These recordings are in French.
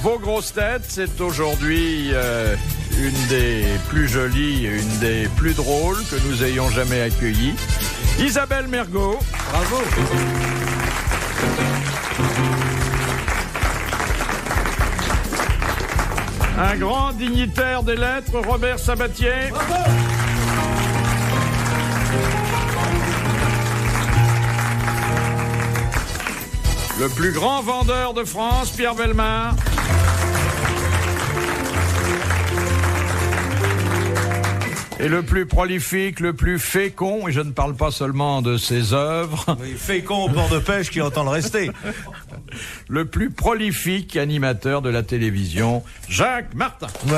Vos grosses têtes, c'est aujourd'hui une des plus jolies, une des plus drôles que nous ayons jamais accueillies. Isabelle Mergo. Bravo. Un grand dignitaire des lettres, Robert Sabatier. Bravo. Le plus grand vendeur de France, Pierre Bellemare. Et le plus prolifique, le plus fécond, et je ne parle pas seulement de ses œuvres. Oui, fécond au port de pêche qui entend le rester. Le plus prolifique animateur de la télévision, Jacques Martin. Ouais.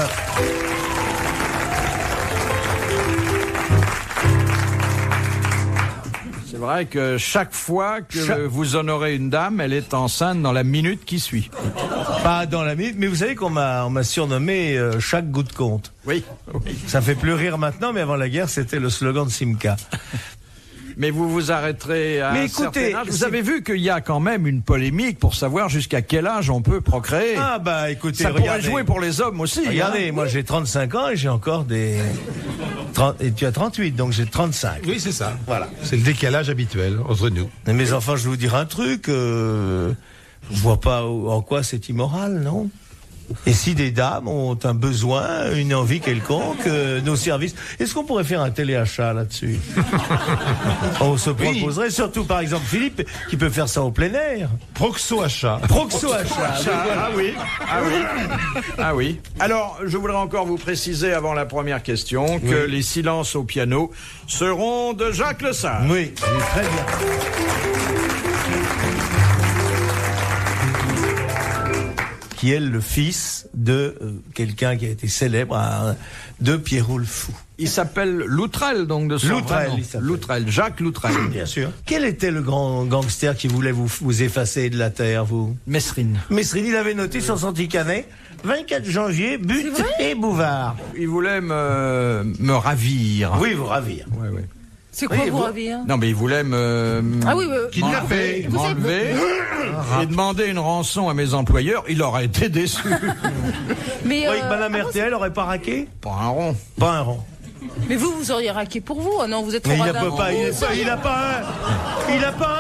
C'est vrai que chaque fois que vous honorez une dame, elle est enceinte dans la minute qui suit. Pas dans la minute, mais vous savez qu'on m'a surnommé chaque goutte compte. Oui. Ça fait plus rire maintenant, mais avant la guerre, c'était le slogan de Simca. Mais vous vous arrêterez à un certain âge. Vous avez vu qu'il y a quand même une polémique pour savoir jusqu'à quel âge on peut procréer. Ah bah écoutez, ça pourrait jouer pour les hommes aussi. Regardez, moi j'ai 35 ans et j'ai encore des... Et tu as 38, donc j'ai 35. Oui, c'est ça. Voilà. C'est le décalage habituel entre nous. Mais mes enfants, je vais vous dire un truc. Je vois pas en quoi c'est immoral, non ? Et si des dames ont un besoin, une envie quelconque, nos services... Est-ce qu'on pourrait faire un téléachat là-dessus ? On se proposerait, surtout par exemple Philippe, qui peut faire ça au plein air. Proxo-achat. Proxo-achat. Ah oui. Ah oui. Ah oui. Alors, je voudrais encore vous préciser avant la première question que les silences au piano seront de Jacques Le Sage. Oui, très bien. Qui est le fils de quelqu'un qui a été célèbre, de Pierrot le Fou. Il s'appelle Loutrel, donc de son Loutrel, Loutrel, Jacques Loutrel. Bien sûr. Quel était le grand gangster qui voulait vous effacer de la terre, vous ? Mesrine. Mesrine, il avait noté sur son petit canet 24 janvier, but et Bouvard. Il voulait me ravir. Oui, vous ravir. Oui, oui. C'est quoi vous ravir ? Non, mais il voulait kidnapper, m'enlever et demander une rançon à mes employeurs. Il aurait été déçu. Mais que Madame RTL aurait pas raqué ? Pas un rond. Pas un rond. Mais vous auriez raqué pour vous. Ah non, vous êtes trop Mais radin. il a pas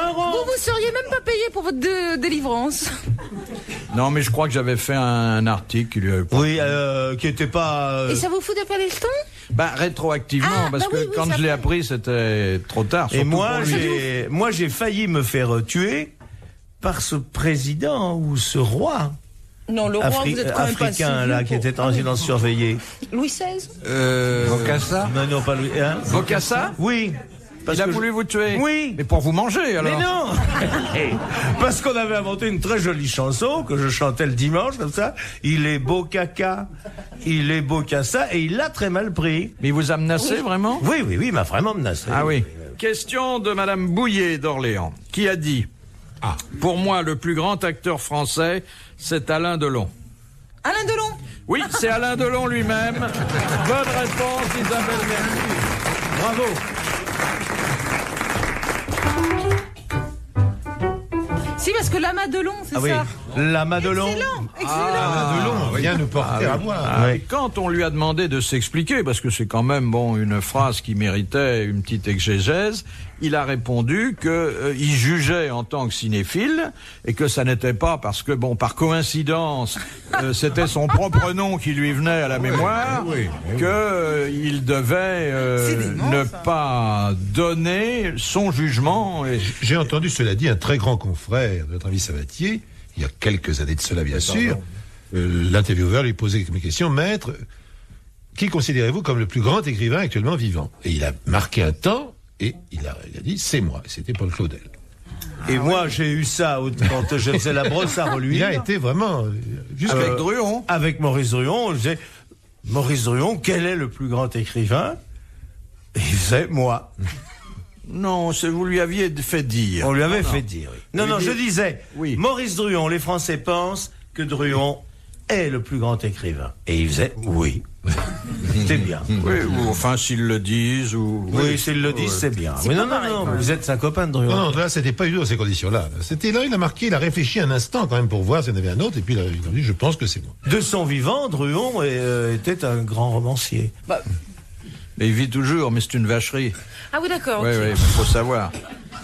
un rond. Vous seriez même pas payé pour votre délivrance. Non, mais je crois que j'avais fait un article qui lui avait pas... Oui, qui était pas... Et ça vous foutait pas les jetons ? Bah, rétroactivement, parce que quand je l'ai appris, c'était trop tard. Et moi, j'ai failli me faire tuer par ce président ou ce roi. Non, le roi, vous êtes quand même pas africain, là, qui était en résidence surveillée. Louis XVI ? Bokassa ? Non, pas Louis. Hein? Bokassa ? Oui. Il a voulu vous tuer ? Oui. Mais pour vous manger, alors ? Mais non. Parce qu'on avait inventé une très jolie chanson que je chantais le dimanche, comme ça. Il est beau caca, il est beau cassa, et il l'a très mal pris. Mais il vous a menacé, vraiment ? Oui, il m'a vraiment menacé. Ah oui. Question de Madame Bouillet d'Orléans, qui a dit « Pour moi, le plus grand acteur français, c'est Alain Delon. » Alain Delon ? Oui, c'est Alain Delon lui-même. Bonne réponse, Isabelle Mergo. Bravo. Si, parce que l'amas Delon, c'est ça. Oui, l'amas Delon. Excellent. Delon, rien ne portait à moi. Et quand on lui a demandé de s'expliquer, parce que c'est quand même une phrase qui méritait une petite exégèse, il a répondu que il jugeait en tant que cinéphile et que ça n'était pas parce que par coïncidence c'était son propre nom qui lui venait à la mémoire que il devait ne pas donner son jugement. J'ai entendu, cela dit, un très grand confrère de notre ami Sabatier, il y a quelques années de cela, bien sûr. L'intervieweur lui posait mes questions. Maître, qui considérez-vous comme le plus grand écrivain actuellement vivant ? Et il a marqué un temps et il a dit, c'est moi. Et c'était Paul Claudel. Et moi, j'ai eu ça quand je faisais la brosse à reluire. Il a été vraiment... Avec Druon. Avec Maurice Druon, je disais, Maurice Druon, quel est le plus grand écrivain ? Et il disait, moi. Non, vous lui aviez fait dire. On lui avait fait dire, oui. Non, je disais, Maurice Druon, les Français pensent que Druon est le plus grand écrivain. Et il faisait, oui. C'est bien. Oui, ou enfin s'ils le disent, ou... Oui, s'ils le disent, c'est bien. Mais non, vous êtes un copain de Druon. Non, là, c'était pas du tout dans ces conditions-là. C'était là, il a marqué, il a réfléchi un instant quand même pour voir s'il y en avait un autre, et puis il a dit, je pense que c'est moi. De son vivant, Druon était un grand romancier. Mais il vit toujours, mais c'est une vacherie. Ah oui, d'accord. Oui, ok. oui, il faut savoir.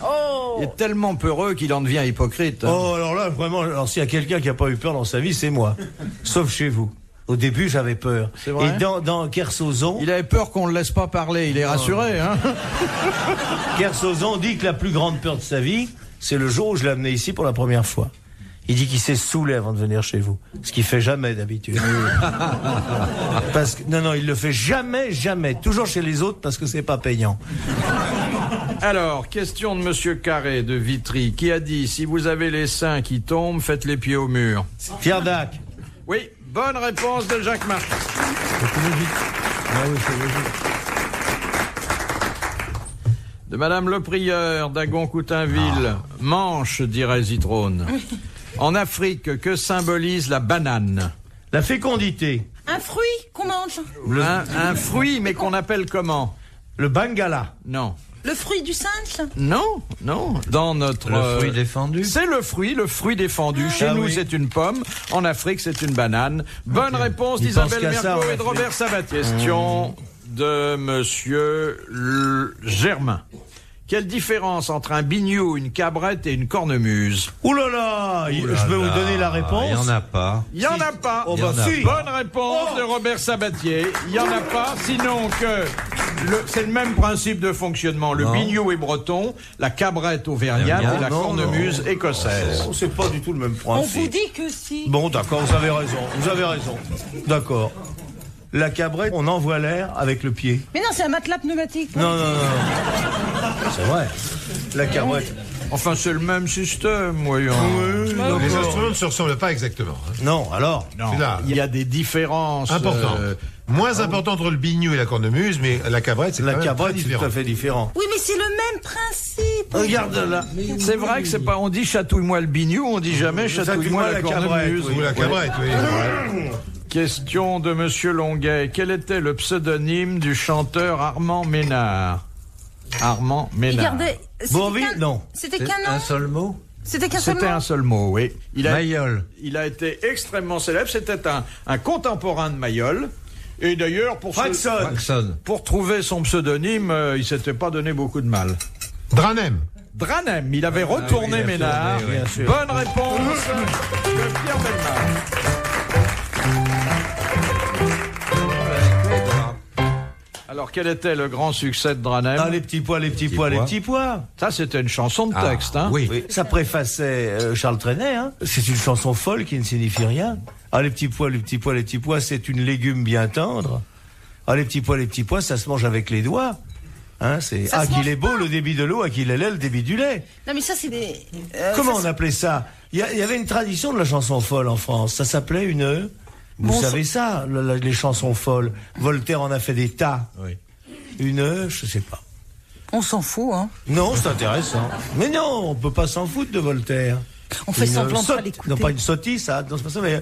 Oh. Il est tellement peureux qu'il en devient hypocrite. Hein. Oh, alors là, vraiment, s'il y a quelqu'un qui n'a pas eu peur dans sa vie, c'est moi. Sauf chez vous. Au début, j'avais peur. C'est vrai. Et dans Kersozon, Il avait peur qu'on le laisse pas parler, il est rassuré. Hein. Kersozon dit que la plus grande peur de sa vie, c'est le jour où je l'ai amené ici pour la première fois. Il dit qu'il s'est saoulé avant de venir chez vous. Ce qu'il fait jamais d'habitude. Parce que, non, il le fait jamais. Toujours chez les autres parce que c'est pas payant. Alors, question de Monsieur Carré de Vitry, qui a dit, si vous avez les seins qui tombent, faites les pieds au mur. Pierre Dac. Oui, bonne réponse de Jacques Martin. De Madame Le Prieur d'Agon-Coutainville, Manche, dirait Zitrone. En Afrique, que symbolise la banane? La fécondité. Un fruit qu'on mange. Un fruit, mais qu'on appelle comment? Le Bangala. Non. Le fruit du singe. Non. Dans notre... Le fruit défendu. C'est le fruit défendu. Chez nous, oui. c'est une pomme. En Afrique, c'est une banane. Bonne réponse Il d'Isabelle pense qu'à ça, Mergo en et de Robert Sabatier. Question de Monsieur Germain. Quelle différence entre un bignou, une cabrette et une cornemuse? Ouh là là, je peux vous donner la réponse. Il n'y en a pas. Il n'y en a pas. Oh bah si. Bonne réponse de Robert Sabatier. Il n'y en a pas, sinon que... c'est le même principe de fonctionnement. Le bignou est breton, la cabrette auvergnate et la cornemuse écossaise. Oh, c'est pas du tout le même On principe. vous dit que si. Bon, d'accord, vous avez raison. D'accord. La cabrette, on envoie l'air avec le pied. Mais non, c'est un matelas pneumatique. Non. C'est vrai. La cabrette. Enfin, c'est le même système, voyons. Les instruments ne se ressemblent pas exactement. Hein. Non, alors. Non, C'est là. il y a des différences Importantes. Moins importantes entre le bignou et la cornemuse, mais la cabrette, c'est La quand même cabrette, très c'est différent. tout à fait différent. Oui, mais c'est le même principe. Regarde là. C'est vrai que c'est pas, on dit chatouille-moi le bignou, on dit jamais chatouille-moi la cornemuse. Ou la cabrette, oui. Question de Monsieur Longuet. Quel était le pseudonyme du chanteur Armand Ménard? Armand Il Ménard. gardait. Bourville, non. C'était C'est qu'un un nom. seul mot. C'était qu'un seul C'était nom. un seul mot, oui. Mayol. Il a été extrêmement célèbre. C'était un contemporain de Mayol. Et d'ailleurs, Waxon. pour trouver son pseudonyme, il s'était pas donné beaucoup de mal. Dranem. Dranem, il avait retourné bien sûr, Ménard. oui, bien sûr. Bonne réponse de Pierre Bellemare. Alors, quel était le grand succès de Dranem? Ah, les petits pois. Ça, c'était une chanson de texte, hein? Oui. Oui. Ça préfaçait Charles Trenet, hein. C'est une chanson folle qui ne signifie rien. Ah, les petits pois, c'est une légume bien tendre. Ah, les petits pois, ça se mange avec les doigts. Hein, c'est Ça se qu'il mange est beau pas. le débit de l'eau, qu'il est laid le débit du lait. Non, mais ça, c'est des. Comment ça, on appelait ça? Il y avait une tradition de la chanson folle en France. Ça s'appelait une... Vous Bon, savez ça, les chansons folles. Voltaire en a fait des tas. Oui. Je sais pas. On s'en fout, hein. Non, c'est intéressant. Mais non, on peut pas s'en foutre de Voltaire. On fait semblant de pas sotte- l'écouter. Non, pas une sottise, ça. Non, c'est pas ça, mais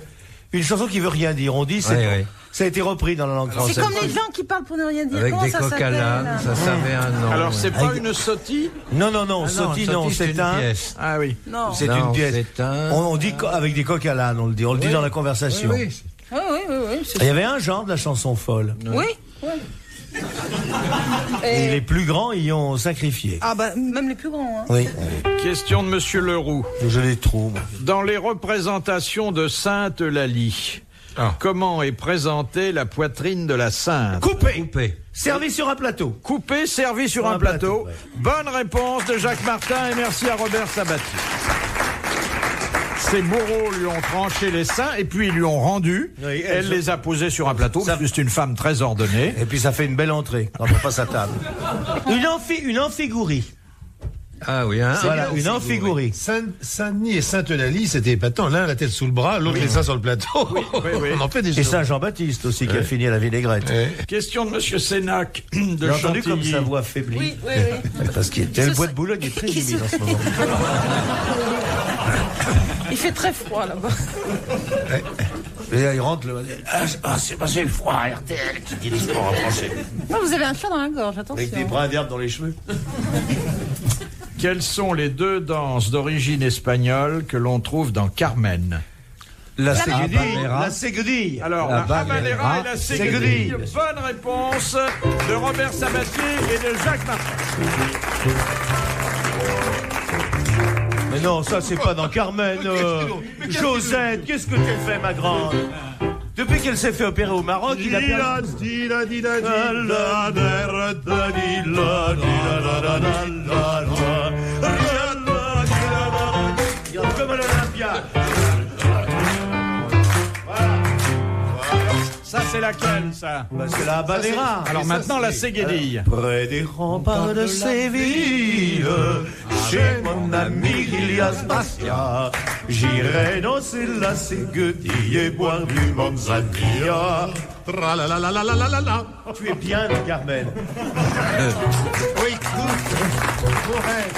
une chanson qui veut rien dire. On dit, Oui. ça a été repris dans la langue C'est française. comme les gens qui parlent pour ne rien dire. Avec Comment des ça coq à s'appelle l'âne, ça savait un nom. Alors, c'est pas Avec- une sottise? Non, Sotti, sottise, non, c'est une un... pièce. Ah oui. Non. C'est Non, une pièce. c'est un- On dit avec des coqs à l'âne, on le dit. On le dit dans la conversation. Oui. Oui. Il y avait un genre de la chanson folle. Oui. Et les plus grands y ont sacrifié. Ah bah même les plus grands. Hein. Oui, Question de Monsieur Leroux. je les trouve. Dans les représentations de Sainte-Eulalie, comment est présentée la poitrine de la Sainte? Coupé. Servi sur un plateau. Coupé, servi sur un plateau. Bonne réponse de Jacques Martin et merci à Robert Sabatier. Ses bourreaux lui ont tranché les seins et puis ils lui ont rendu. Oui, elle les a posés sur un plateau parce que c'est une femme très ordonnée. Et puis ça fait une belle entrée quand on passe à table. Une amphigourie. Ah oui, hein. Voilà, une amphigourie. Saint-Denis et Sainte-Eulalie, c'était épatant. L'un la tête sous le bras, l'autre les seins sur le plateau. oui. On en fait des Et choses. Saint-Jean-Baptiste aussi qui a fini à la vinaigrette. Question de Monsieur Sénac de J'ai entendu comme Chantilly. sa voix faiblit. Oui. Parce que le bois de Boulogne est très humide en ce moment. Il fait très froid là-bas. Et là, il rentre, c'est passé le froid à RTL qui dit l'histoire en français. Non, vous avez un chat dans la gorge, attention. Avec des brins d'herbe dans les cheveux. Quelles sont les deux danses d'origine espagnole que l'on trouve dans Carmen? La Seguedille. Habanera. La Seguedille. Alors, La la Habanera et la Seguedille. Seguedille. Bonne réponse de Robert Sabatier et de Jacques Martin. Mais non, ça c'est pas dans Carmen. Josette, qu'est-ce que tu fais, ma grande? Depuis qu'elle s'est fait opérer au Maroc, il a perdu... Comme à l'Olympia. Ça, c'est laquelle, ça? Bah, c'est la Habanera. Alors maintenant, la Seguedille. Près des remparts de Séville, chez mon ami Ilias Bastia, j'irai danser la Seguedille et boire du manzanilla. Tra-la-la-la-la-la-la-la. Tu es bien, Carmen. Oui, beau rêve.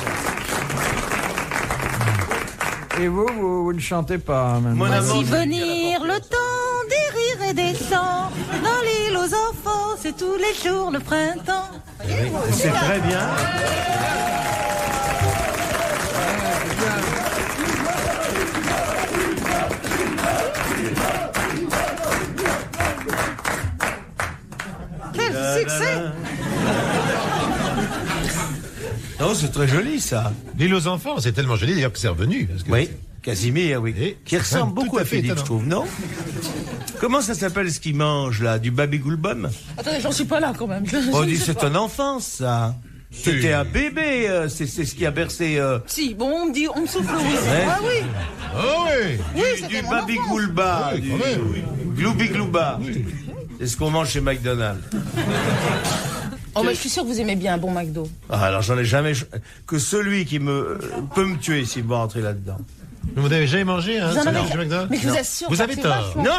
Et vous ne chantez pas, maintenant. Mon amant, Voici venir le temps des rires et des chants. Dans l'île aux enfants, c'est tous les jours le printemps. c'est très bien. Quel succès! Non, c'est très joli, ça. L'île aux enfants, c'est tellement joli d'ailleurs que c'est revenu. Parce que Oui, Casimir, oui. Et Qui ressemble tout beaucoup à à fait Philippe, étonnant. je trouve, non? Comment ça s'appelle ce qu'il mange, là? Du baby-goulbum? Attendez, j'en suis pas là quand même. On dit c'est ton enfance, ça. C'était un bébé, c'est ce qui a bercé Si, bon, on me souffle, oui. Ouais. Ah oui, Oh oui. oui, du c'était mon baby enfance. goulba, Oui, du quand même. gloubi glouba. C'est ce qu'on mange chez McDonald's. Oh, mais je suis sûr que vous aimez bien un bon McDo. Ah, alors j'en ai jamais que celui qui peut me tuer s'il va rentrer là-dedans. Vous n'avez jamais mangé, hein? Vous en ce avez- genre de McDonald's Mais je vous assure, Vous ça avez fait tort. vachement- Non,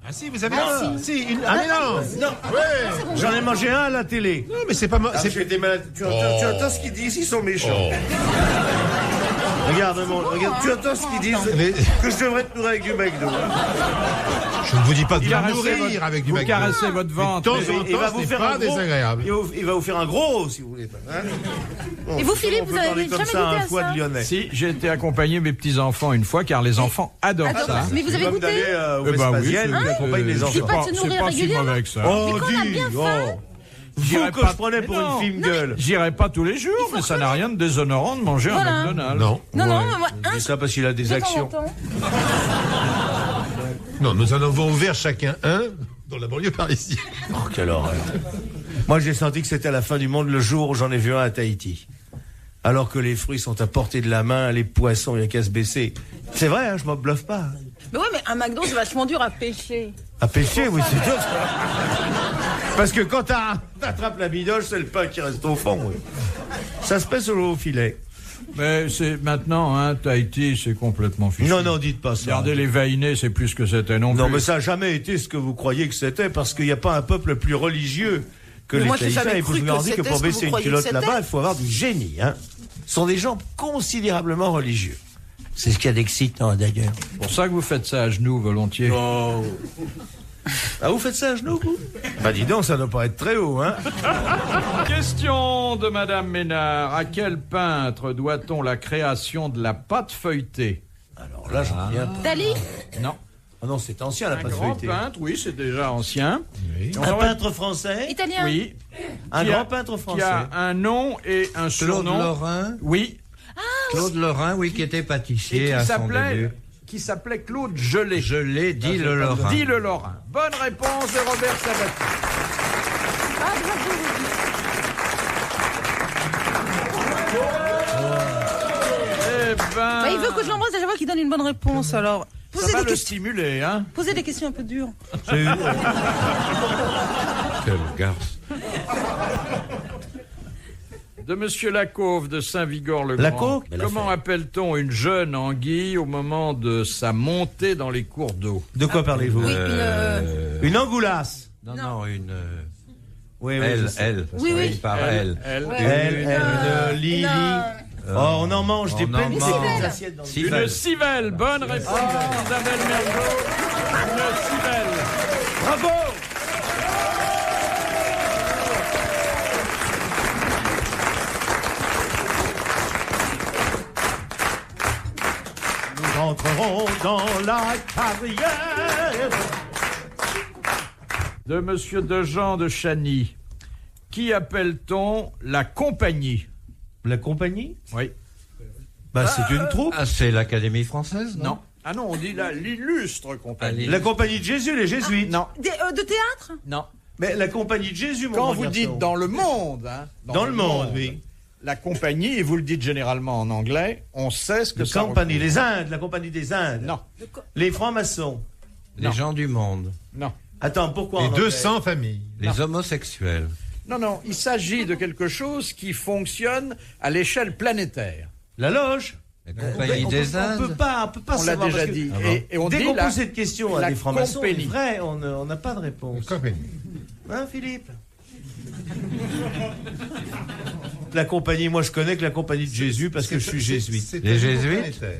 Ah si, vous avez Ah, tort. si. Ah mais non. non, Ouais. j'en ai mangé un à la télé. Non, mais c'est pas... Ah, j'ai été malade. Tu entends ce qu'ils disent, ils sont méchants. Oh. Regarde, tu entends ce qu'ils disent Mais- que je devrais te nourrir avec du McDo. Je ne vous dis pas de vous Caressez nourrir votre- avec du vous McDo. caressez votre De ventre. temps en Il va temps, vous c'est faire pas un gros. désagréable. Il va vous faire un gros, si vous voulez. Hein. Bon, Et vous, Philippe, on peut vous avez parler jamais comme ça goûté un à foie ça de Lyonnais. Si, j'ai été accompagner mes petits-enfants une fois, car les enfants adorent Adore. ça. Mais vous avez Comme goûté? d'aller au Eh ben oui, Vespasienne, c'est- qui accompagne les c'est enfants. pas de se c'est nourrir pas si régulièrement. mauvais que ça. Oh, Mais quand on a bien faim. Vous que je prenais pour une fine gueule. J'irai pas tous les jours, mais ça n'a rien de déshonorant de manger Voilà. un McDonald's. Non. Non, non, Ouais. mais moi, Je dis ça parce qu'il a des de temps en actions. temps. Non, nous en avons ouvert chacun un dans la banlieue parisienne. Oh, quelle horreur. Moi, j'ai senti que c'était la fin du monde le jour où j'en ai vu un à Tahiti. Alors que les fruits sont à portée de la main, les poissons, il n'y a qu'à se baisser. C'est vrai, hein, je m'en bluffe pas. Mais ouais, mais un McDo, c'est vachement dur à pêcher. À pêcher, oui, c'est dur. Parce que quand t'attrapes la bidoche, c'est le pain qui reste au fond. Oui. Ça se pèse au filet. Mais c'est maintenant, hein, Tahiti, c'est complètement fichu. Non, non, dites pas ça. Regardez les Vainés, c'est plus ce que c'était non Non, plus. mais ça n'a jamais été ce que vous croyez que c'était, parce qu'il n'y a pas un peuple plus religieux que Mais les moi, j'ai Tahitiens. jamais Et vous cru vous que garantir que c'était pour ce que baisser vous une croyez culotte que là-bas, c'était. il faut avoir du génie. Hein. Ce sont des gens considérablement religieux. C'est ce qu'il y a d'excitant, d'ailleurs. C'est pour ça que vous faites ça à genoux, volontiers. Oh. Ah, vous faites ça à genoux, vous? Bah, dis donc, ça doit pas être très haut, hein. Question de Madame Ménard. À quel peintre doit-on la création de la pâte feuilletée? Alors là, j'en viens pas. Dali? Non. Ah non, c'est ancien, la Un pâte grand feuilletée. peintre, oui, c'est déjà ancien. On Un aurait- peintre français? Italien? Oui. Un Qui a- grand peintre français? Qui a un nom et un Claude surnom. Lorrain. Oui. Claude Lorrain, oui, qui était Et pâtissier à son début. qui s'appelait Claude Gelé. Je l'ai dit, le Lorrain. Dit le Lorrain. Bonne réponse de Robert Sabatier. Ah, bravo. Eh ben, Bah, il veut que je l'embrasse à chaque fois qu'il donne une bonne réponse, alors. ça Posez va des, le questions, stimuler, hein. posez des questions un peu dures. Quel garce. De Monsieur Lacauve de Saint-Vigor-le-Grand. Lacauve? Comment appelle-t-on une jeune anguille au moment de sa montée dans les cours d'eau? De quoi parlez-vous? Oui, Une angoulasse. Non, une... Oui, oui, je sais. Elle. Oui, oui. Par elle. Elle. Ouais. Elle, Lily. Oh, on en mange des On en pleines mange. assiettes dans le Civelle. Une civelle. Bonne réponse d'Isabelle Mergo. Une civelle. Bravo! Nous entrerons dans la carrière. De Monsieur Dejean de Chagny. Qui appelle-t-on la compagnie? La compagnie? Oui. Bah, c'est une troupe. Ah, c'est l'Académie française, Non. Ah non, on dit l'illustre compagnie. La compagnie de Jésus, les jésuites. Non, De théâtre? non. Mais la compagnie de Jésus, mon Quand grand vous garçon. dites dans le monde, hein, Dans le monde, oui. la compagnie, et vous le dites généralement en anglais, on sait ce que La ça compagnie, recouvre. les Indes, la compagnie des Indes. Non, Les francs-maçons. Les gens du monde. non. Attends, pourquoi Les en anglais 200 familles. Les homosexuels. Non, il s'agit de quelque chose qui fonctionne à l'échelle planétaire. La loge. La Compagnie des On Indes. peut pas On l'a savoir, déjà parce que dit. Ah bon Et on dès dit qu'on la, pose cette question à la des francs-maçons, compagnie. c'est vrai, on n'a pas de réponse. Compagnie. Hein, Philippe? La compagnie, moi je connais que la compagnie de Jésus parce que je suis jésuite. C'est Les un jésuites niveau planétaire.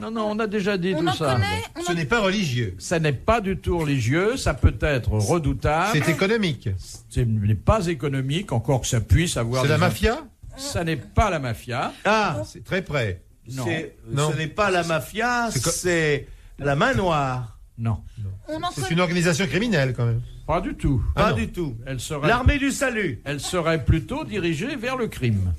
Non, on a déjà dit On tout en ça. connaît? Ce n'est pas religieux. Ça n'est pas du tout religieux, ça peut être redoutable. C'est économique. Ce n'est pas économique, encore que ça puisse avoir. C'est la des- mafia. Ça n'est pas la mafia. Ah, C'est très près. Non. Non. ce n'est pas la mafia, C'est co- c'est la main noire. Non, On en C'est connaît. une organisation criminelle quand même. pas du tout. Ah Pas non. du tout. L'armée du salut. elle serait plutôt dirigée vers le crime.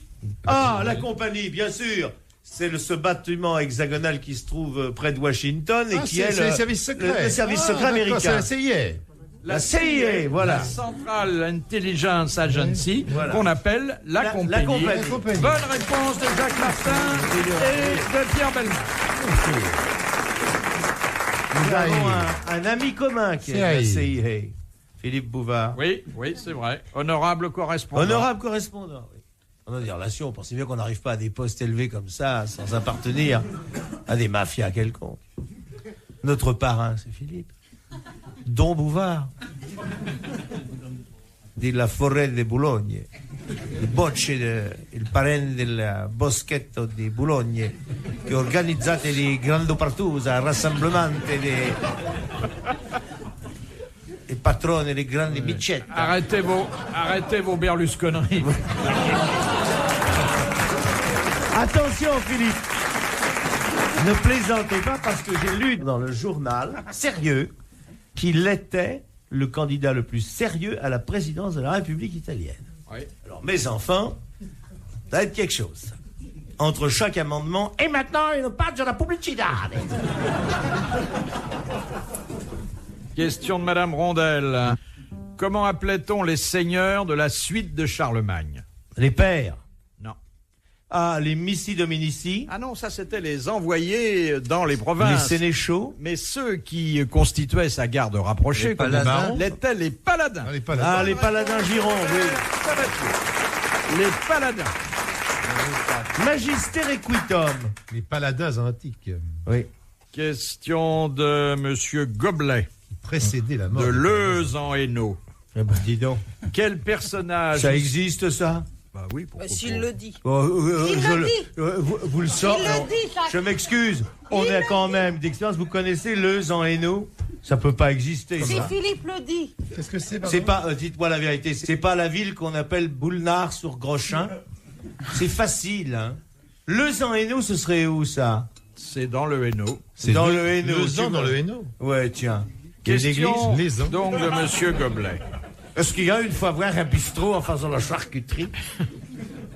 Ah, la compagnie, bien sûr. C'est ce bâtiment hexagonal qui se trouve près de Washington et Ah, qui c'est est c'est les services secrets. le service secret d'accord, américain. C'est la CIA. La CIA, voilà. La Central Intelligence Agency, Voilà. qu'on appelle la compagnie. la compagnie. La compagnie. Bonne réponse de Jacques Martin et de Pierre Belmont. Nous avons un ami commun qui est la CIA. Philippe Bouvard. Oui, c'est vrai. Honorable correspondant. Honorable correspondant. Oui. On a des relations, on pensait bien qu'on n'arrive pas à des postes élevés comme ça, sans appartenir à des mafias quelconques. Notre parrain, c'est Philippe. Don Bouvard. De la forêt de Boulogne. Il bocce, il parrain del boschetto di Boulogne, che organizzate di grande partusa, rassemblementi di patrone di grandi bicette. Arrêtez vos berlusconneries. Attention Philippe, ne plaisantez pas parce que j'ai lu dans le journal sérieux qu'il était le candidat le plus sérieux à la présidence de la République italienne. Oui. Alors mes enfants, ça va être quelque chose. Entre chaque amendement, et maintenant une page de la publicité. Question de Madame Rondel. Comment appelait-on les seigneurs de la suite de Charlemagne? Les pères. Non. Ah, les missi dominici, Ah non, ça c'était les envoyés dans les les provinces. sénéchaux. Mais ceux qui constituaient sa garde rapprochée, Les comme paladins. l'étaient les paladins. Ah, les paladins. Ah, les paladins Giron, oui. Ça va être les paladins. Magister equitum. Les paladins antiques Oui. Question de Monsieur Goblet, qui précédaient la mort. de des Leuze en Hainaut. Eh ben, dis donc. Quel personnage... Ça existe, ça? Bah oui, pourquoi S'il pas. le dit. Il le dit. Vous le sortez. Il le dit, ça. Je m'excuse. On a quand même d'expérience. Vous connaissez Leuze en Hainaut? Ça peut pas exister. Si ça. Philippe le dit. Qu'est-ce que c'est? C'est pas. Dites-moi la vérité. C'est pas la ville qu'on appelle Boulnard-sur-Grochin. C'est facile. Hein. Leuze en Hainaut, ce serait où ça? C'est dans le Hainaut. C'est dans le Hainaut. Deux ans tu dans vois. le Hainaut. Ouais, tiens. Il y a une Question église. Les ans. donc de Monsieur Goblet. Est-ce qu'il y a une fois voir un bistrot en faisant la charcuterie?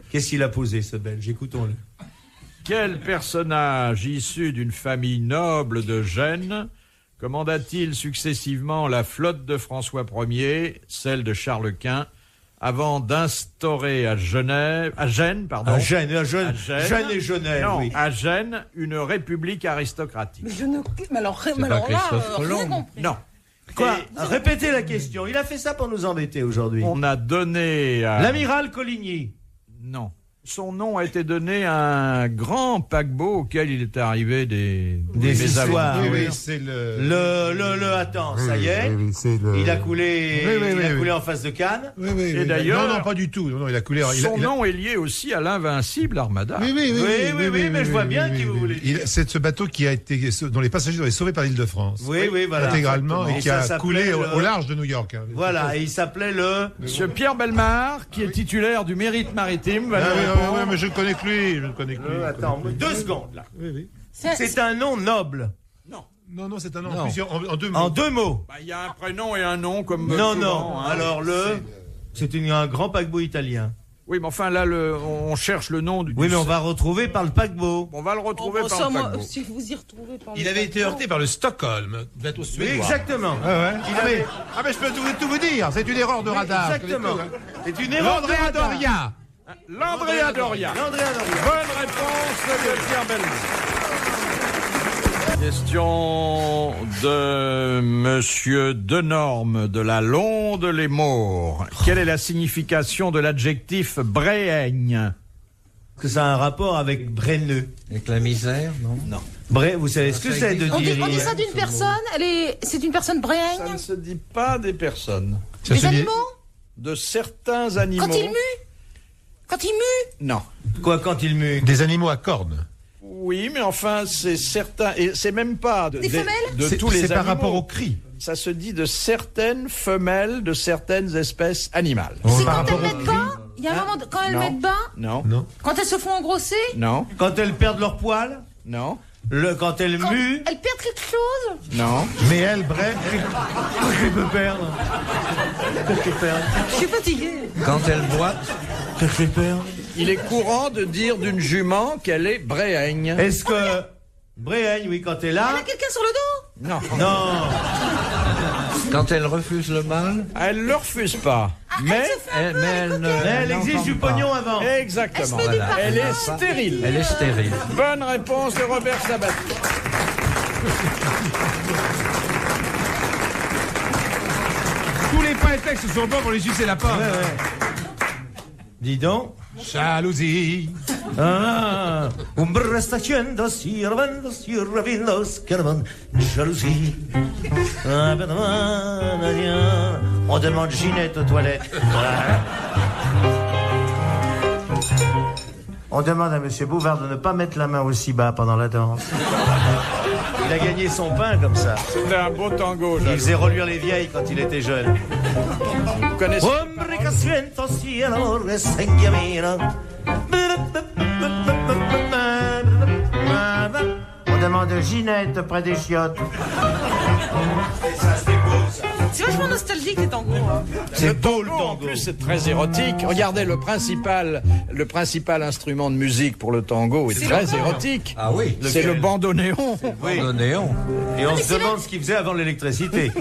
Qu'est-ce qu'il a posé, ce Belge? Écoutons-le. Quel personnage issu d'une famille noble de Gênes commanda-t-il successivement la flotte de François Ier, celle de Charles Quint, avant d'instaurer à Gênes, À Gênes et Genève, non, oui. à Gênes, une république aristocratique? Mais je ne. Mais alors pas là, Christophe rien Colomb. compris. Non. Quoi? Et Répétez la question. Il a fait ça pour nous embêter aujourd'hui. on a donné à... L'amiral Coligny. Non. Son nom a été donné à un grand paquebot auquel il est arrivé des histoires. Oui, oui. c'est Attends, ça y est. Il a coulé, coulé en face de Cannes. Et d'ailleurs- non, pas du tout. Non, il a coulé. Son nom est lié aussi à l'invincible Armada. Oui, mais je vois bien qui vous voulez dire. C'est ce bateau dont les passagers ont été sauvés par l'Île-de-France. Oui, voilà. Intégralement, et qui ça a s'appelait coulé le- au large de New York. Hein. Voilà, et il s'appelait le... Monsieur Pierre Bellemare, qui est titulaire du mérite maritime, va nous Oui, répondre. mais je ne connais que lui. Attends, 2 secondes, là. Oui. C'est un nom noble. Non, c'est un nom Non. en 2 mots. En 2 mots. Bah, il y a un prénom et un nom comme Non, souvent, hein. Alors c'est un grand paquebot italien. Oui, mais enfin là, on cherche le nom du. Oui, mais on va retrouver par le paquebot. On va le retrouver Oh, par ça, le moi, paquebot. si vous y retrouvez par Il avait été heurté par le Stockholm, bateau Oui, suédois. exactement. Mais je peux tout vous dire, c'est une erreur de radar. Exactement. C'est une erreur de L'Andrea radar. Doria. L'Andrea Doria. L'Andrea Doria. Bonne réponse de Pierre Bellemare. Question de Monsieur Denorme de la Londe-les-Maures. Quelle est la signification de l'adjectif bréaigne? Que ça a un rapport avec brenneux. Avec la misère, non? Non. Vous savez ce que Ça c'est de existe. dire... On dit ça d'une personne, c'est une personne Ça bréaigne. ne se dit pas des personnes. Des animaux. De certains animaux. Quand il mue. Quand il mue. Non. Quoi, quand il mue? Des animaux à cornes. Oui, mais enfin, c'est certain. Et c'est même pas de, Des femelles de tous les C'est animaux. par rapport au cri. Ça se dit de certaines femelles de certaines espèces animales. C'est Par quand rapport elles au mettent bas. Il y a un moment, quand elles Non. mettent bas, Non. Non. quand elles se font engrosser, Non. Quand elles perdent leur poil? Non. Quand elles quand muent? elles perdent quelque chose. Non. Mais elle, bref. Qu'est-ce qu'elle peut perdre? Qu'est-ce qu'elle perd? Je suis fatiguée. Quand elle boite, Qu'est-ce qu'elle perd? Il est courant de dire d'une jument qu'elle est bréaigne. Est-ce que... Bréaigne, oui, quand t'es là... Elle a quelqu'un sur le dos. Non. Non. quand elle refuse le mal, Elle le refuse pas. Mais Elle exige du pognon avant. exactement. Elle se fait du Voilà. Elle est stérile. elle est stérile. Bonne réponse de Robert Sabatier. Tous les pains et textes sont bons pour les sucer la pomme. Dis donc. Jalousie. Un prestazione sirvendo sirvendo schervando jalousie. On demande Ginette aux toilettes. On demande à Monsieur Bouvard de ne pas mettre la main aussi bas pendant la danse. Il a gagné son pain comme ça. C'était un beau tango, Il Jacques. faisait reluire les vieilles quand il était jeune. Vous connaissez Hombre che siento sia l'amore senchiamino. On demande Ginette près des chiottes. C'est vachement nostalgique les tangos. C'est beau le En tango. plus, c'est très érotique. Regardez, le principal instrument de musique pour le tango est très érotique. Ah oui, C'est le bandoneon. Oui. le néon. Et on se demande ce qu'il faisait avant l'électricité.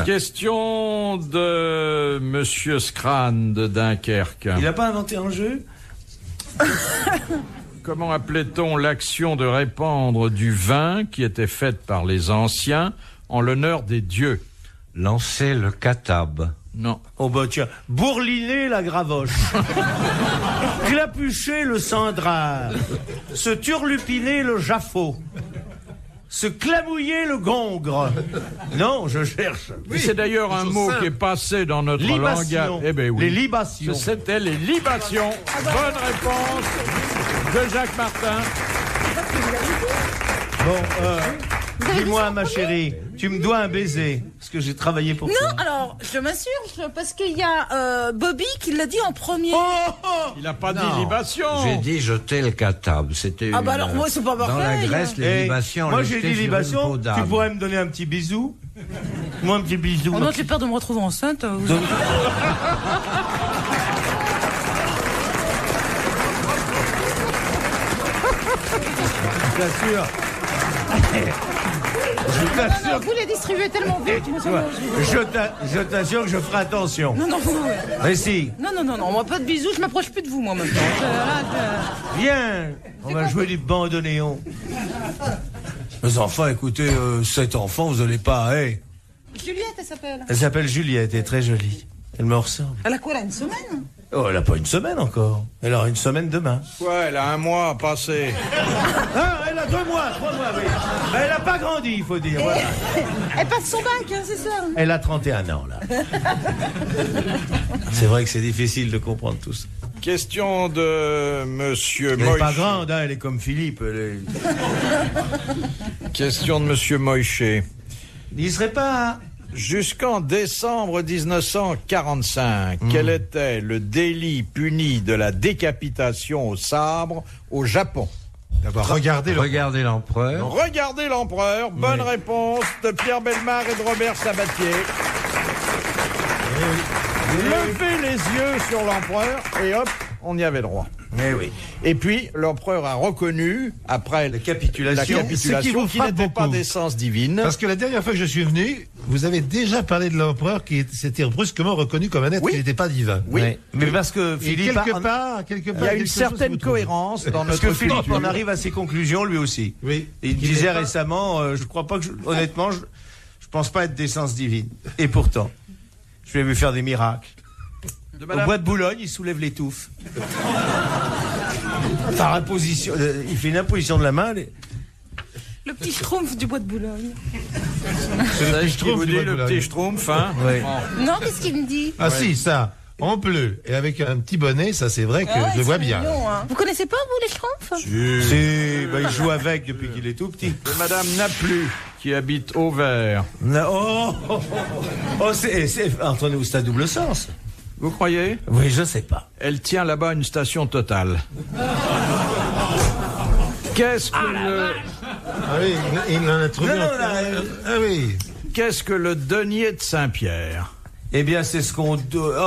Question de Monsieur Scran de Dunkerque. Il n'a pas inventé un jeu? Comment appelait-on l'action de répandre du vin qui était faite par les anciens en l'honneur des dieux? Lancer le catab. Non. Oh bah tiens, bourliner la gravoche. Clapucher le cendrard. Se turlupiner le jaffot. Se clamouiller le gongre. Non, je cherche. C'est d'ailleurs un mot qui est passé dans notre langage. Libation. Eh ben oui. Les libations. C'était les libations. Bonne réponse de Jacques Martin. Bon, dis-moi, ma chérie, tu me dois un baiser, parce que j'ai travaillé pour Non, toi. alors, je m'insurge, parce qu'il y a Bobby qui l'a dit en premier. Il n'a pas dit Non. libation. J'ai dit jeter le catab. C'était Ah bah une- alors, moi, c'est pas Dans la pareil. Grèce, les Eh, libations. on moi les j'ai jetait dit sur une libation, peau d'âne. tu pourrais me donner un petit bisou? Moi un petit bisou. Oh non, j'ai peur de me retrouver enceinte. Je t'assure. Je t'assure. Vous les distribuez tellement vite. Moi, ça me- Je t'assure que je ferai attention. Non, non, non. Mais si, Non, moi pas de bisous, je m'approche plus de vous, moi, maintenant. viens, on va jouer du bandoneon. Les enfants, écoutez, 7 enfants, vous n'allez pas, Juliette, elle s'appelle. Elle s'appelle Juliette, elle est très jolie. Elle me ressemble. Elle a quoi, là, une semaine? Oh, elle a pas une semaine encore. Elle aura une semaine demain. Ouais, elle a un mois à passer. Ah, elle a 2 mois, 3 mois, oui. Mais elle a pas grandi, il faut dire. Voilà. Elle passe son bac, hein, c'est ça. Elle a 31 ans, là. C'est vrai que c'est difficile de comprendre tout ça. Question de Monsieur Elle n'est pas Moïse. grande, hein, elle est comme Philippe. Question de Monsieur Moïchet. Il serait pas... Jusqu'en décembre 1945, quel était le délit puni de la décapitation au sabre au Japon? D'abord, regardez le... Regardez l'empereur. Regardez l'empereur. Bonne réponse de Pierre Bellemare et de Robert Sabatier. Levez les yeux sur l'empereur et hop, on y avait droit. Eh oui. Et puis, l'empereur a reconnu, après La capitulation. Ce qui capitulation, vous qu'il frappe n'était pas beaucoup. d'essence divine. Parce que la dernière fois que je suis venu, vous avez déjà parlé de l'empereur qui s'était brusquement reconnu comme un être Oui. qui n'était pas divin. Oui. Ouais. Mais parce que Et Philippe... quelque part, Il y a quelque une chose que vous certaine trouvez. cohérence dans Parce notre que Philippe culture. en arrive à ses conclusions, lui aussi. Oui. Il Qu'il disait n'est pas- récemment, je crois pas que... honnêtement, je pense pas être d'essence divine. Et pourtant, je l'ai vu faire des miracles. De Au Madame- bois de Boulogne, il soulève les touffes. Par imposition, il fait une imposition de la main. Le petit schtroumpf du bois de Boulogne. C'est ce qu'il vous Schtroumpf du dit, bois de le Boulogne. petit schtroumpf, hein? Oui. Bon. Non, qu'est-ce qu'il me dit? Ah si, ça, en bleu, et avec un petit bonnet, ça c'est vrai que Ah ouais, je le vois c'est bien. mignon, hein. Vous connaissez pas, vous, les schtroumpfs? C'est, il joue avec depuis qu'il est tout petit. De Madame Naplu, qui habite Auvers. C'est entre nous, c'est à double sens. Vous croyez? Oui, je sais pas. Elle tient là-bas une station Total. Qu'est-ce que Ah oui, il en a trouvé Non, un. non, là, Ah oui. qu'est-ce que le denier de Saint-Pierre? Eh bien, c'est ce qu'on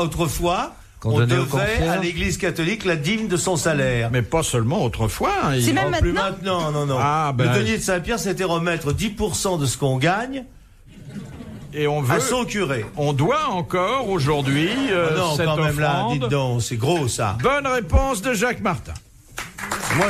autrefois Qu'on on donnait aux devait concierges. à l'Église catholique la dîme de son salaire. Mais pas seulement autrefois. Hein, C'est même Plus maintenant. maintenant, non. Ah, ben- Le denier de Saint-Pierre, c'était remettre 10% de ce qu'on gagne Et on veut, à son curé. on doit encore aujourd'hui Ah non, cette quand même là, offrande. dites donc, c'est gros ça. Bonne réponse de Jacques Martin. Moi,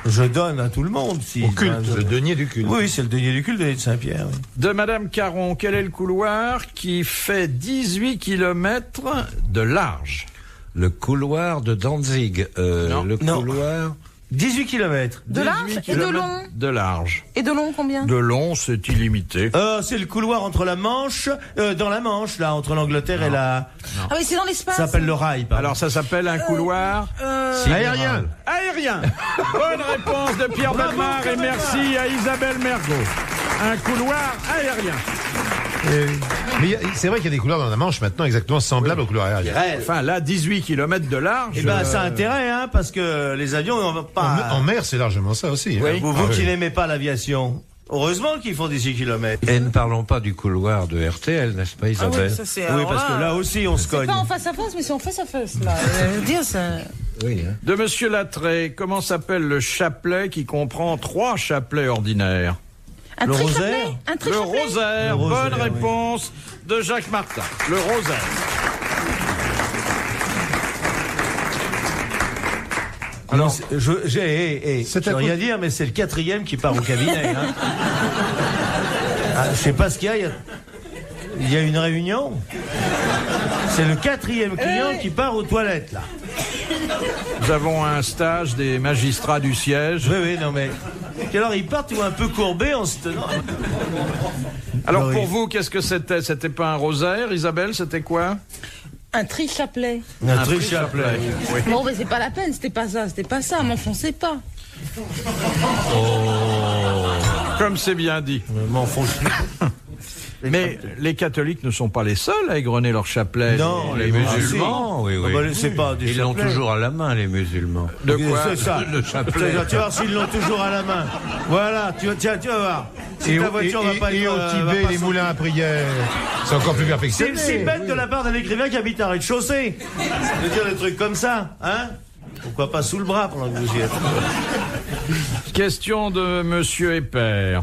je donne à tout le monde. Si, Au culte, je- le denier du culte. Oui, c'est le denier du culte, le denier de Saint-Pierre. Oui. De Madame Caron, quel est le couloir qui fait 18 km de large? Le couloir de Danzig. Non. Le Non. couloir... 18 kilomètres. De large 18 et de kilomètres long. de large. Et de long, combien? De long, c'est illimité. C'est le couloir entre la Manche, dans la Manche, là, entre l'Angleterre et la... Ah oui, c'est dans l'espace. Ça s'appelle le rail, pardon. Alors ça s'appelle un couloir Aérien. aérien. Bonne réponse de Pierre Bellemare et merci à Isabelle Mergot. Un couloir aérien. Mais c'est vrai qu'il y a des couloirs dans la Manche maintenant exactement semblables au couloir aérien. Enfin là, 18 km de large. Eh ben, ça a intérêt, hein, parce que les avions, on va pas... En mer, c'est largement ça aussi. hein. Oui. Vous, Ah oui. qui n'aimez pas l'aviation, heureusement qu'ils font 18 kilomètres. Et ne parlons pas du couloir de RTL, n'est-ce pas, Ah Isabelle? oui, ça c'est. Oui, parce que là aussi, on se C'est cogne. pas en face à face, mais c'est en face à face, là. Je veux dire, ça. Oui, hein. De Monsieur Lattré, comment s'appelle le chapelet qui comprend 3 chapelets ordinaires? Un Le trichapelet. rosaire. Un Le trichapelet. rosaire. Le rosaire, Bonne oui. réponse de Jacques Martin. Le rosaire. Alors, j'ai C'est je veux un rien coup- dire, mais c'est le 4e qui part au cabinet. Hein. Ah, je sais pas ce qu'il y a. Il y a une réunion. C'est le 4e client qui part aux toilettes, là. Nous avons un stage des magistrats du siège. Oui, oui, non, mais. Et alors, ils partent un peu courbés en se tenant. Alors Oui. pour vous, qu'est-ce que c'était? C'était pas un rosaire, Isabelle? C'était quoi? Un trichapelet. Un trichapelet. Oui. Bon, mais c'est pas la peine, c'était pas ça, m'enfoncez pas. Comme c'est bien dit. M'enfonce. Mais les catholiques ne sont pas les seuls à égrener leur chapelet. Non, Les musulmans, oui, oui. Ah bah, c'est pas des Ils l'ont chapelets. toujours à la main, les musulmans. De quoi? C'est ça. Le chapelet. Tu vas voir s'ils l'ont toujours à la main. Voilà, tu vas voir. Si ta voiture va pas et être. au va Tibet, pas les sortir. moulins à prière, c'est encore plus perfectionné. C'est bête de la part d'un écrivain qui habite un rez-de-chaussée. De dire des trucs comme ça, hein? Pourquoi pas sous le bras pendant que vous y êtes? Question de Monsieur Épère.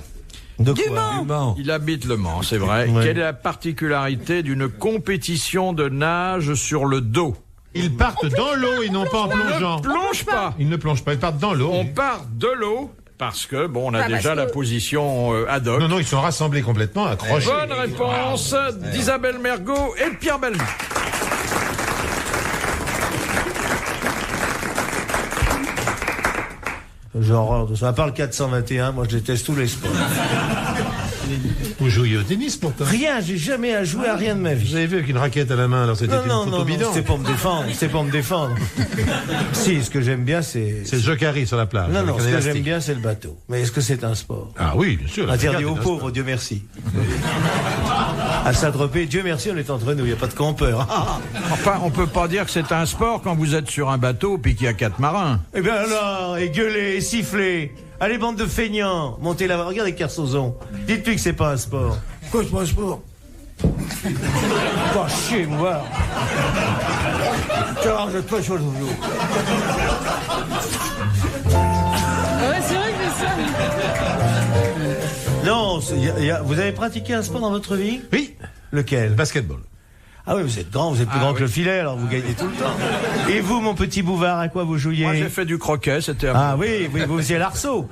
De Du quoi? Mans. Du Mans. Il habite Le Mans, c'est vrai. Ouais. Quelle est la particularité d'une compétition de nage sur le dos? Ils partent dans l'eau et non pas en plongeant. Ne plonge pas. Ils ne plongent pas, ils partent dans l'eau. On part de l'eau parce que, bon, on a Ah, déjà parce la que- position ad hoc. Non, ils sont rassemblés complètement, accrochés. Bonne réponse d'Isabelle Mergo et de Pierre Belmar. J'ai horreur de ça. À part le 421, moi je déteste tous les sports. Vous jouiez au tennis pourtant. Rien, j'ai jamais joué à rien de ma Vous vie. avez vu avec une raquette à la main, alors c'était une photo bidon. c'était pour me défendre, c'est pour me défendre. Si, ce que j'aime bien, c'est... C'est le jokari sur la plage. Non, avec non, un ce que élastique. j'aime bien, c'est le bateau. Mais est-ce que c'est un sport? Ah oui, bien sûr. la Interdit régate aux est un pauvres, sport. Dieu merci. À Saint-Tropez, Dieu merci, on est entre nous, il n'y a pas de campeur. Enfin, on peut pas dire que c'est un sport quand vous êtes sur un bateau puis qu'il y a 4 marins. Eh bien alors, et gueuler, et siffler. Allez, bande de feignants, montez là, regardez Kersozon. Dites-lui que c'est pas un sport. Quoi, c'est pas un sport? Pas chier, moi. Tu arrête-toi sur le jour. Ouais, c'est vrai que c'est ça. Non, vous avez pratiqué un sport dans votre vie? Oui, Lequel? basketball. Ah oui, vous êtes grand, vous êtes plus grand que le filet, alors vous gagnez tout le temps. Et vous, mon petit Bouvard, à quoi vous jouiez? Moi, j'ai fait du croquet, c'était Ah oui, vous faisiez l'arceau.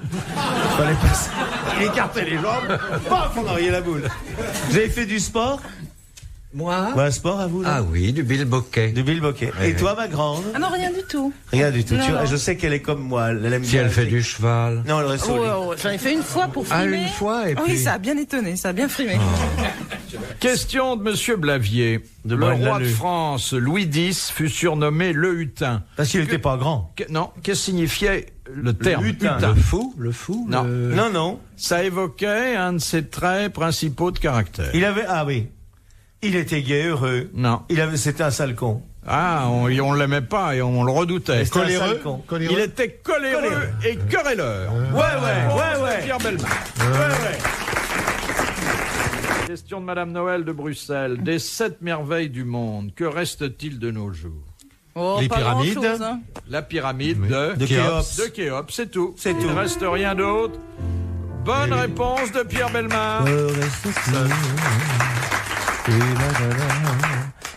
Fallait passer. Il écartait les jambes, paf, on envoyait la boule. Vous avez fait du sport? Moi Un sport à vous, là? Ah oui, du bilboquet. Du bilboquet. Oui, Et oui. toi, ma grande? Ah non, rien du tout. Rien du tout. Non, non. Je sais qu'elle est comme moi. Elle aime Si bien elle fait les- du cheval. Non, le reste au lit. J'en ai fait une fois pour Ah, frimer. une fois, et Oui, puis- ça a bien étonné, ça a bien frimé. Question de Monsieur Blavier. De Le roi de Braine-l'Alleud. France, Louis X, fut surnommé le Hutin. Parce qu'il n'était pas grand. Non, qu'est-ce que signifiait le terme hutin. Le fou Non. Non, non. Ça évoquait un de ses traits principaux de caractère. Il avait, ah oui. Il était gai, heureux. Non. C'était un sale con. Ah, on l'aimait pas et on le redoutait. C'était un sale Coléreux, con. coléreux. Il était coléreux et querelleur. Ouais. Pierre Belmar. Ouais. Question de Madame Noël de Bruxelles. Des 7 merveilles du monde, que reste-t-il de nos jours? Oh, Les pas pyramides. grand-chose, hein. La pyramide De Khéops. de Khéops, c'est tout. C'est Il tout. ne reste rien d'autre. Bonne réponse de Pierre Belmar.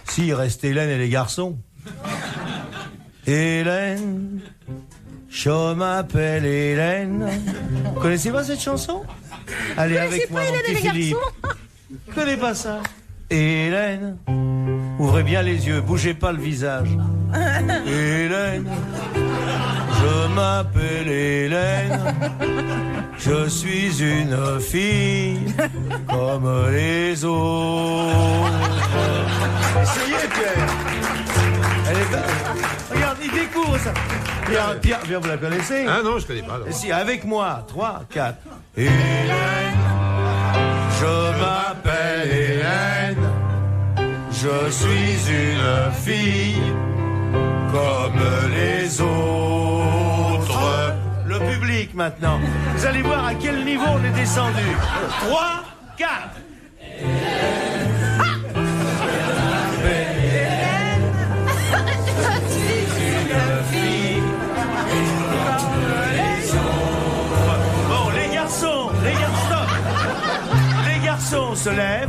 Si, il reste Hélène et les garçons. Hélène, je m'appelle Hélène. Vous connaissez pas cette chanson? Allez avec moi, mon petit Philippe. Vous connaissez pas ça? Hélène, ouvrez bien les yeux, bougez pas le visage. Hélène, je m'appelle Hélène. Je suis une fille comme les autres. Essayez, Pierre. Elle est belle. Regarde, il découvre ça. Pierre, vous la connaissez? Ah non, je connais pas. non. Et si, avec moi, 3, 4. Hélène, je m'appelle Hélène. Je suis une fille comme les autres. Le public maintenant. Vous allez voir à quel niveau on est descendu. 3, 4. Bon, les garçons, se lèvent,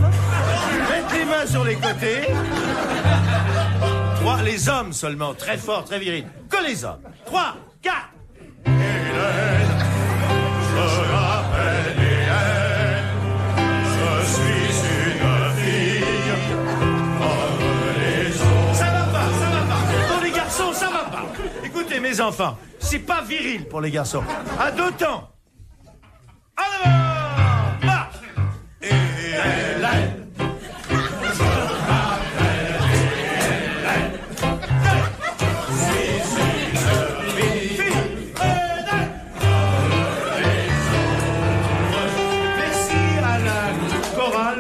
mettent les mains sur les côtés. 3, les hommes seulement, très fort, très viril. Que les hommes. 3, 4. Hélène, je m'appelle Hélène, je suis une fille comme les autres. Ça va pas. Pour les garçons, ça va pas. Écoutez, mes enfants, c'est pas viril pour les garçons. À deux temps. En avant, marche. Hélène.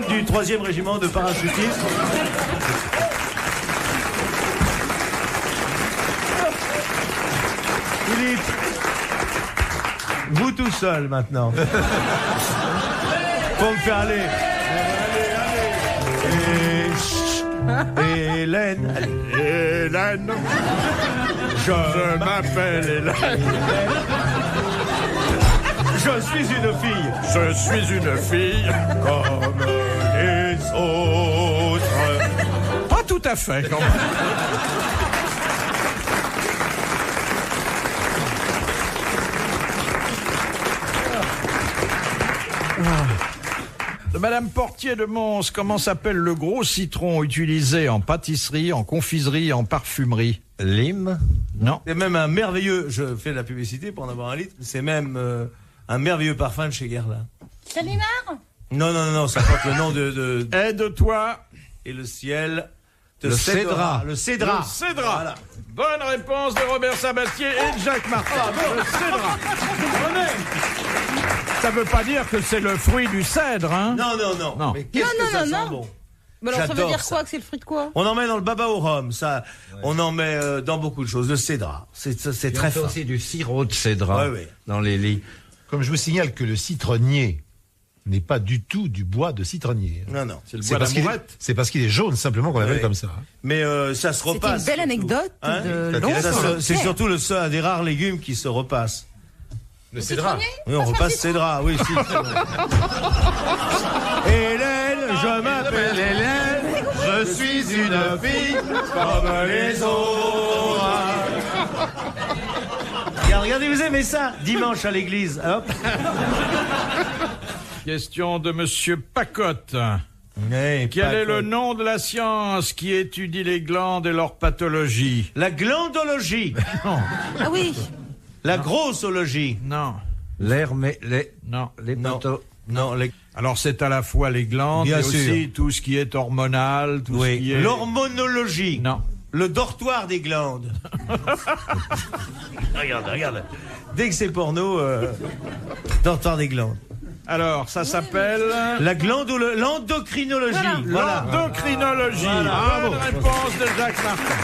Du 3e régiment de parachutistes. Philippe, vous tout seul maintenant. Pour me faire aller. Et Hélène. Hélène. Je m'appelle Hélène. Je suis une fille. Je suis une fille. Comme les autres. Pas tout à fait, quand même. De Madame Portier de Mons, comment s'appelle le gros citron utilisé en pâtisserie, en confiserie, en parfumerie? Lime. Non. C'est même un merveilleux, je fais de la publicité pour en avoir un litre, c'est même un merveilleux parfum de chez Guerlain. Salimar? Non, ça porte le nom de Aide-toi. et le ciel. Le cédra. Le cédra. Le cédra. Voilà. Bonne réponse de Robert Sabatier et de Jacques Martin. Le cédra. Ça veut pas dire que c'est le fruit du cèdre, hein? Non. Mais qu'est-ce que ça sent bon. Mais alors, ça veut J'adore dire ça. quoi? Que c'est le fruit de quoi? On en met dans le baba au rhum, ça. On en met dans beaucoup de choses. Le cédra, c'est Et très on fait fin. aussi du sirop de cédra Ouais. dans les lits. Comme je vous signale que le citronnier n'est pas du tout du bois de citronnier. Non. C'est le C'est bois parce qu'il est, d'amourette. c'est parce qu'il est jaune simplement qu'on l'appelle Ouais. comme ça. Mais ça se C'est repasse. une belle surtout. anecdote Hein de Ça, l'oncle. C'est surtout un des rares légumes qui se repasse. Le cédra. Oui, on repasse cédra, oui, si. Hélène, je m'appelle Hélène, je suis une fille comme les autres. Regardez, vous aimez ça? Dimanche à l'église, hop. Question de Monsieur Pacotte. Hey, Quel est le nom de la science qui étudie les glandes et leur pathologie? La glandologie, Ah oui. la grossologie. Non. Les Non. poteaux. Non, Alors c'est à la fois les glandes Bien et sûr. aussi tout ce qui est hormonal, tout ce qui est... l'hormonologie. Non. Le dortoir des glandes. regarde. Dès que c'est porno, dortoir des glandes. Alors, ça s'appelle... L'endocrinologie. Voilà. L'endocrinologie. Voilà. Bonne réponse de Jacques Martin.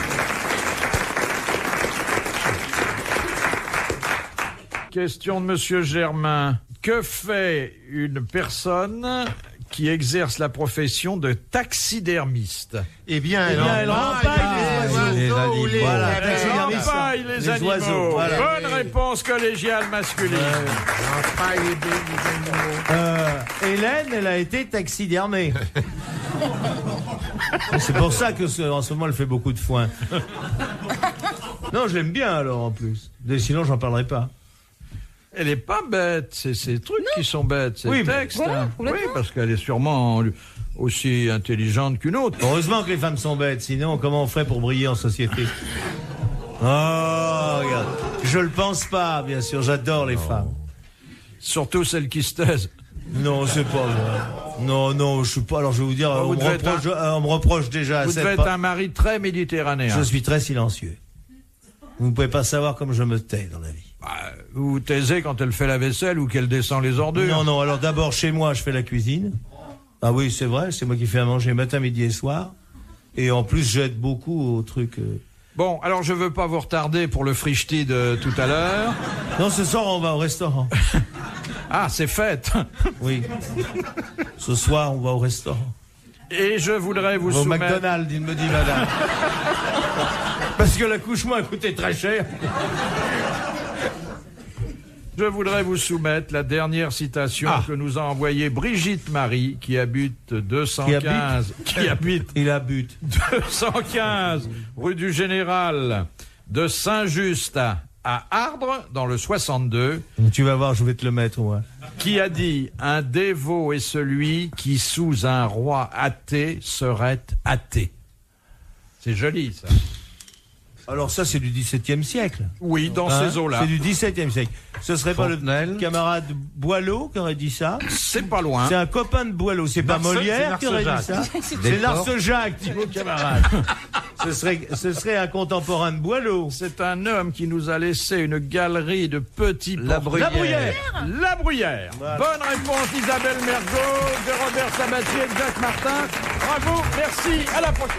Question de Monsieur Germain. Que fait une personne qui exerce la profession de taxidermiste? Eh bien, elle rempaille les oiseaux ou les- Voilà, Elle taxidermiste. empaille les Les animaux. oiseaux, voilà. Bonne réponse collégiale masculine. Hélène, elle a été taxidermée. C'est pour ça que en ce moment, elle fait beaucoup de foin. Non, je l'aime bien alors en plus. Sinon, j'en parlerai pas. Elle est pas bête, c'est ces trucs qui sont bêtes, c'est Oui, le mais- texte. Voilà, hein. Oui, complètement. parce qu'elle est sûrement aussi intelligente qu'une autre. Heureusement que les femmes sont bêtes, sinon comment on ferait pour briller en société? Oh, regarde. Je le pense pas, bien sûr, j'adore les femmes. Surtout celles qui se taisent. Non, c'est pas vrai. Non, je suis pas. Alors je vais vous dire, Vous on, me devez être reproche, on me reproche déjà Vous assez. devez être un mari très méditerranéen. Je suis très silencieux. Vous ne pouvez pas savoir comme je me tais dans la vie. Bah, vous vous taisez quand elle fait la vaisselle ou qu'elle descend les ordures. Non, alors d'abord chez moi, je fais la cuisine. Ah oui, c'est vrai, c'est moi qui fais à manger matin, midi et soir. Et en plus, j'aide beaucoup au truc. Bon, alors je veux pas vous retarder pour le frichti de tout à l'heure. Non, ce soir, on va au restaurant. Ah, c'est fête. Oui. Ce soir, on va au restaurant. Et je voudrais vous Au soumettre... McDonald's, il me dit madame. Parce que l'accouchement a coûté très cher. Je voudrais vous soumettre la dernière citation que nous a envoyée Brigitte Marie, qui habite 215... Qui habite Il a but. 215 rue du Général de Saint-Just à Ardres, dans le 62, Tu vas voir, je vais te le mettre, moi. qui a dit « Un dévot est celui qui, sous un roi athée, serait athée ». C'est joli, ça. Alors ça, c'est du XVIIe siècle. Oui, dans Hein, ces eaux-là. c'est du XVIIe siècle. Ce serait pas Fontenelle. le camarade Boileau qui aurait dit ça? C'est pas loin. C'est un copain de Boileau. C'est pas Molière qui aurait dit ça? C'est Larce-Jacques, dit mon camarade. Ce serait un contemporain de Boileau. C'est un homme qui nous a laissé une galerie de petits La portraits. Bruyère. La Bruyère. Voilà. Bonne réponse d'Isabelle Mergo, de Robert Sabatier et de Jacques Martin. Bravo, merci, à la prochaine.